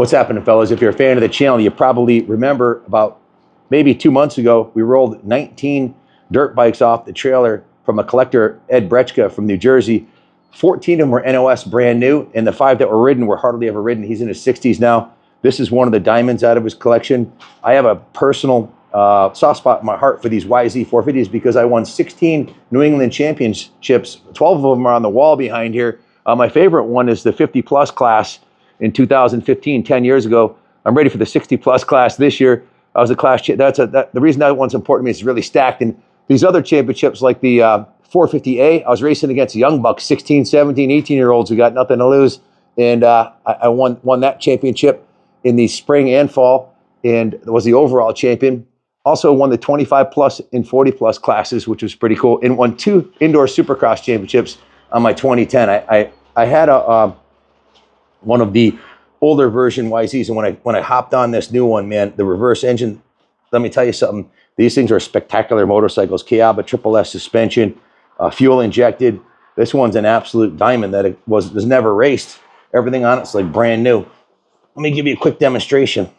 What's happening, fellas? If you're a fan of the channel, you probably remember about maybe 2 months ago, we rolled 19 dirt bikes off the trailer from a collector, Ed Brechka from New Jersey. 14 of them were NOS brand new, and the 5 that were ridden were hardly ever ridden. He's in his 60s now. This is one of the diamonds out of his collection. I have a personal soft spot in my heart for these YZ450s because I won 16 New England championships. 12 of them are on the wall behind here. My favorite one is the 50 plus class in 2015, 10 years ago. I'm ready for the 60 plus class this year. I was a class, the reason that one's important to me is it's really stacked. And these other championships like the 450A, I was racing against young bucks, 16, 17, 18-year-olds who got nothing to lose. And I won that championship in the spring and fall and was the overall champion. Also won the 25 plus and 40 plus classes, which was pretty cool. And won 2 indoor supercross championships on my 2010. I had one of the older version YZs, and when I hopped on this new one, man, the reverse engine, let me tell you something. These things are spectacular motorcycles. Kiaba Triple S suspension, fuel injected. This one's an absolute diamond that it was never raced. Everything on it's like brand new. Let me give you a quick demonstration.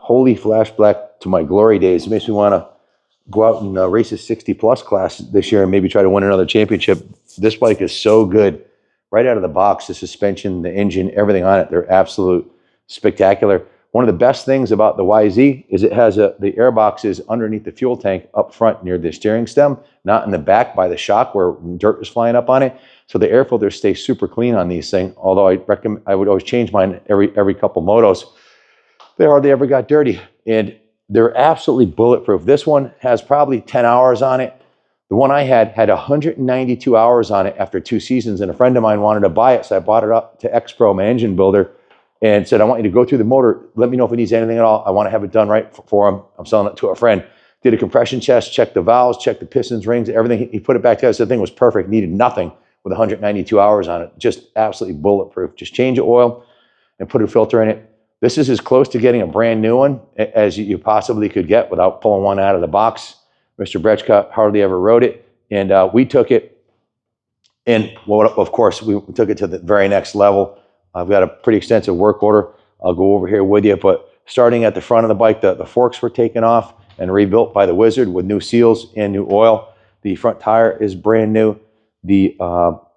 Holy flashback to my glory days. It makes me want to go out and race a 60 plus class this year and maybe try to win another championship. This bike is so good. Right out of the box, the suspension, the engine, everything on it, they're absolute spectacular. One of the best things about the YZ is it has the air box is underneath the fuel tank up front near the steering stem, not in the back by the shock where dirt is flying up on it. So the air filters stay super clean on these things. Although I would always change mine every couple motos. They hardly ever got dirty, and they're absolutely bulletproof. This one has probably 10 hours on it. The one I had 192 hours on it after 2 seasons, and a friend of mine wanted to buy it, so I bought it up to X-Pro, my engine builder, and said, I want you to go through the motor. Let me know if it needs anything at all. I want to have it done right for him. I'm selling it to a friend. Did a compression test, checked the valves, checked the pistons, rings, everything. He put it back together, so the thing was perfect, needed nothing with 192 hours on it. Just absolutely bulletproof. Just change the oil and put a filter in it. This is as close to getting a brand new one as you possibly could get without pulling one out of the box. Mr. Brechka hardly ever rode it, and we took it, and well, of course, we took it to the very next level. I've got a pretty extensive work order. I'll go over here with you, but starting at the front of the bike, the forks were taken off and rebuilt by the Wizard with new seals and new oil. The front tire is brand new. The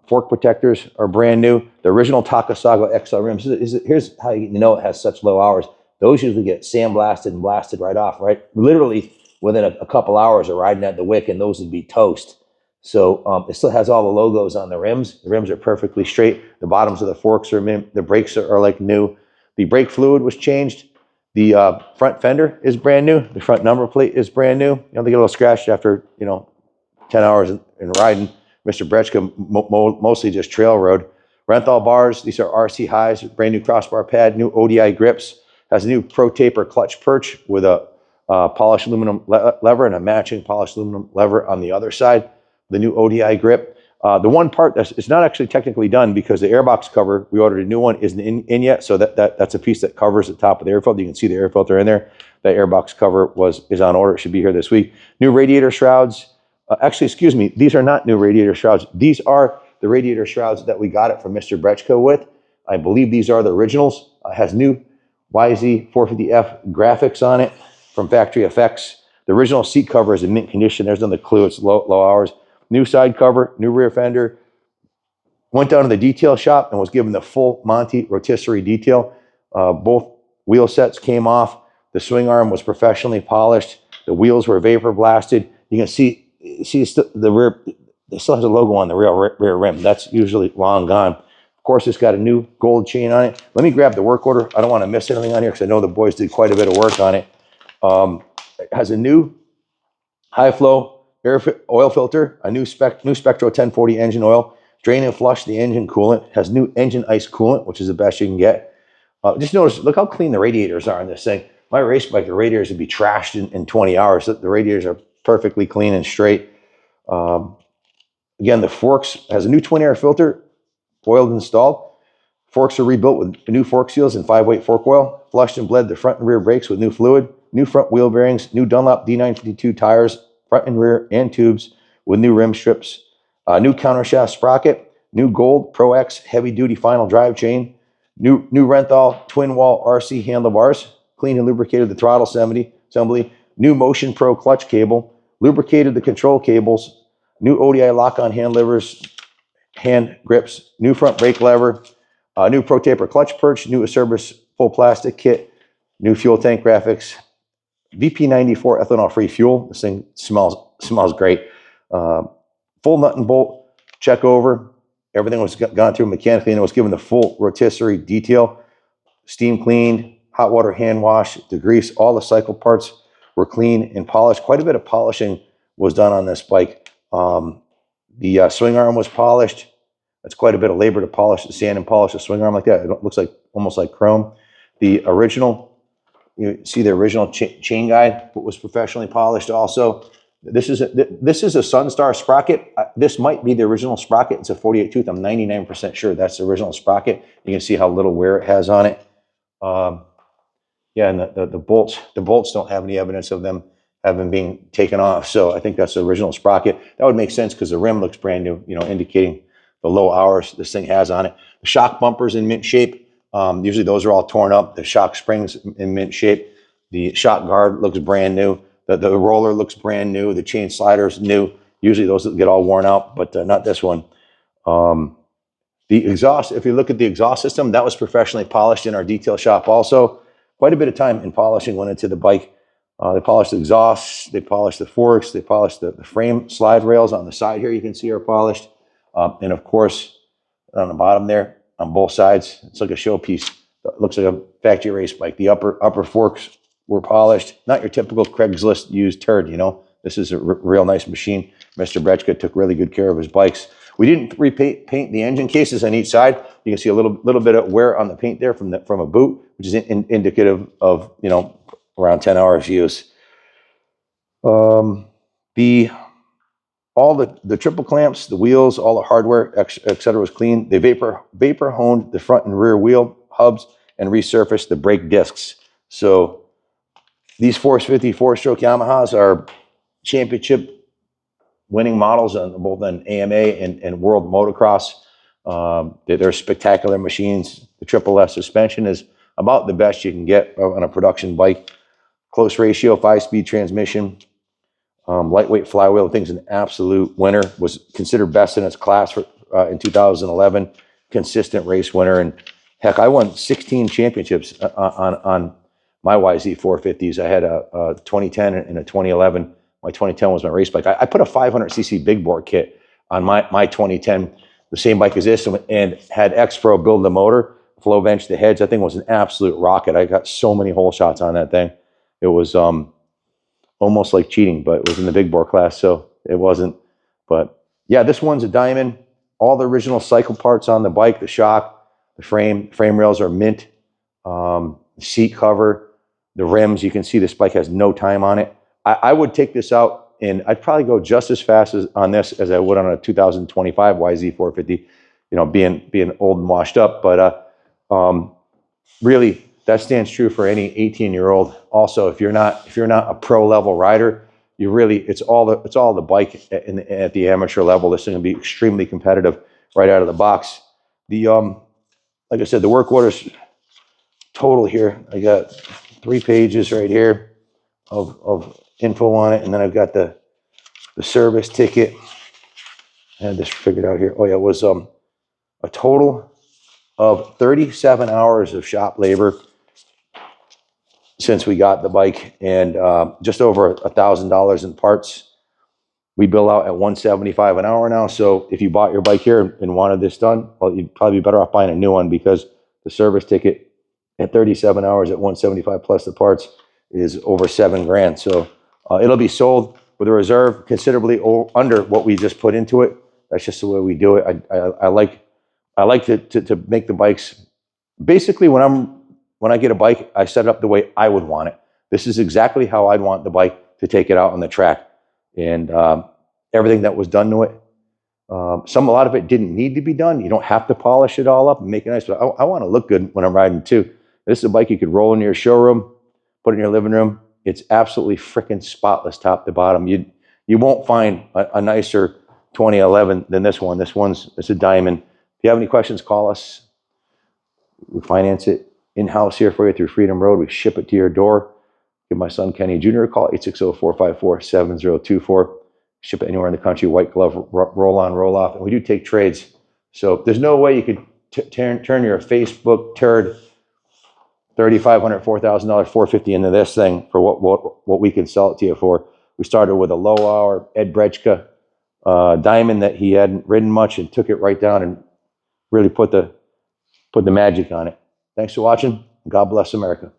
fork protectors are brand new. The original Takasago XL rims, here's how you know it has such low hours. Those usually get sandblasted and blasted right off, right? Literally within a couple hours of riding at the wick, and those would be toast. So it still has all the logos on the rims. The rims are perfectly straight. The bottoms of the forks are mint. The brakes are like new. The brake fluid was changed. The front fender is brand new. The front number plate is brand new. You know, they get a little scratched after, 10 hours in riding. Mr. Brechka mostly just trail road. Renthal bars, these are RC highs, brand new crossbar pad, new ODI grips, has a new Pro Taper clutch perch with a polished aluminum lever and a matching polished aluminum lever on the other side. The new ODI grip. The one part it's not actually technically done because the airbox cover, we ordered a new one, isn't in yet. So that's a piece that covers the top of the air filter. You can see the air filter in there. That airbox cover is on order. It should be here this week. New radiator shrouds. Actually, excuse me, these are not new radiator shrouds. These are the radiator shrouds that we got it from Mr. Brechka with. I believe these are the originals. It has new YZ450F graphics on it from Factory Effects. The original seat cover is in mint condition. There's another clue. It's low hours. New side cover, new rear fender, Went down to the detail shop and was given the full Monty rotisserie detail. Both wheel sets came off. The swing arm was professionally polished. The wheels were vapor blasted. You can see the rear. It still has a logo on the rear rim. That's usually long gone. Of course, it's got a new gold chain on it. Let me grab the work order. I don't want to miss anything on here because I know the boys did quite a bit of work on it. It has a new high flow oil filter, a new Spectro 1040 engine oil, drain and flush the engine coolant, has new engine ice coolant, which is the best you can get. Just notice, look how clean the radiators are on this thing. My race bike, the radiators would be trashed in 20 hours. The radiators are perfectly clean and straight. Again, the forks has a new twin air filter, oiled and installed. Forks are rebuilt with new fork seals and 5-weight fork oil. Flushed and bled the front and rear brakes with new fluid. New front wheel bearings, new Dunlop D952 tires, front and rear and tubes with new rim strips. New countershaft sprocket, new gold Pro X heavy duty final drive chain, new Renthal twin wall RC handlebars, cleaned and lubricated the throttle assembly, new Motion Pro clutch cable, lubricated the control cables, new ODI lock-on hand levers, hand grips, new front brake lever, new Pro Taper clutch perch, new Acerbis full plastic kit, new fuel tank graphics, VP94 ethanol-free fuel. This thing smells great. Full nut and bolt check over. Everything was gone through mechanically and it was given the full rotisserie detail. Steam cleaned, hot water hand wash, the grease, all the cycle parts were clean and polished. Quite a bit of polishing was done on this bike. The swing arm was polished. That's quite a bit of labor to polish, to sand and polish a swing arm like that. It looks like almost like chrome. The original, you see the original chain guide was professionally polished also. This is a Sunstar sprocket. This might be the original sprocket. It's a 48 tooth. I'm 99% sure that's the original sprocket. You can see how little wear it has on it. Yeah, and the bolts don't have any evidence of them having been taken off. So I think that's the original sprocket. That would make sense because the rim looks brand new, you know, indicating the low hours this thing has on it. The shock bumpers in mint shape. Usually those are all torn up. The shock springs in mint shape. The shock guard looks brand new. The roller looks brand new. The chain slider's new. Usually those get all worn out, but not this one. The exhaust, if you look at the exhaust system, that was professionally polished in our detail shop also. Quite a bit of time in polishing went into the bike. They polished the exhaust, they polished the forks, they polished the frame slide rails on the side here, you can see are polished. And of course, on the bottom there, on both sides, it's like a showpiece. It looks like a factory race bike. The upper forks were polished. Not your typical Craigslist used turd, you know. This is a real nice machine. Mr. Brechka took really good care of his bikes. We didn't paint the engine cases on each side. You can see a little bit of wear on the paint there from a boot, which is indicative of, you know, around 10 hours use. All the triple clamps, the wheels, all the hardware, etc. was clean. They vapor honed the front and rear wheel hubs and resurfaced the brake discs. So these 450 four-stroke Yamahas are championship winning models on both on AMA and World Motocross. They're spectacular machines. The Triple S suspension is about the best you can get on a production bike. Close ratio, 5-speed transmission, lightweight flywheel. The thing's an absolute winner. Was considered best in its class in 2011. Consistent race winner, and heck, I won 16 championships on my YZ450s. I had a 2010 and a 2011. My 2010 was my race bike. I put a 500cc big bore kit on my 2010, the same bike as this, and had X-Pro build the motor, flow bench, the heads. That thing was an absolute rocket. I got so many hole shots on that thing. It was almost like cheating, but it was in the big bore class, so it wasn't. But yeah, this one's a diamond. All the original cycle parts on the bike, the shock, the frame rails are mint. Seat cover, the rims, you can see this bike has no time on it. I would take this out and I'd probably go just as fast on this as I would on a 2025 YZ450, you know, being old and washed up. But really, that stands true for any 18-year-old. Also, if you're not a pro level rider, it's all the bike at the amateur level. This thing will be extremely competitive right out of the box. The like I said, the work orders total here. I got 3 pages right here of info on it, and then I've got the service ticket. I had this figured out here. Oh yeah, it was a total of 37 hours of shop labor since we got the bike, and just over $1,000 in parts. We bill out at $175 an hour now. So if you bought your bike here and wanted this done, well, you'd probably be better off buying a new one, because the service ticket at 37 hours at $175 plus the parts is over $7 grand. So it'll be sold with a reserve considerably under what we just put into it. That's just the way we do it. I like to make the bikes. Basically, when I get a bike, I set it up the way I would want it. This is exactly how I'd want the bike to take it out on the track. And everything that was done to it. A lot of it didn't need to be done. You don't have to polish it all up and make it nice, but I want to look good when I'm riding too. This is a bike you could roll into your showroom, put it in your living room. It's absolutely freaking spotless top to bottom. You won't find a nicer 2011 than this one. It's a diamond. If you have any questions, call us. We finance it in-house here for you through Freedom Road. We ship it to your door. Give my son Kenny Jr. a call, 860-454-7024. Ship it anywhere in the country, white glove, roll on, roll off. And we do take trades. So there's no way you could turn your Facebook turd $3,500, $4,000, $450 into this thing for what we can sell it to you for. We started with a low hour Ed Brechka diamond that he hadn't ridden much, and took it right down and really put the magic on it. Thanks for watching. God bless America.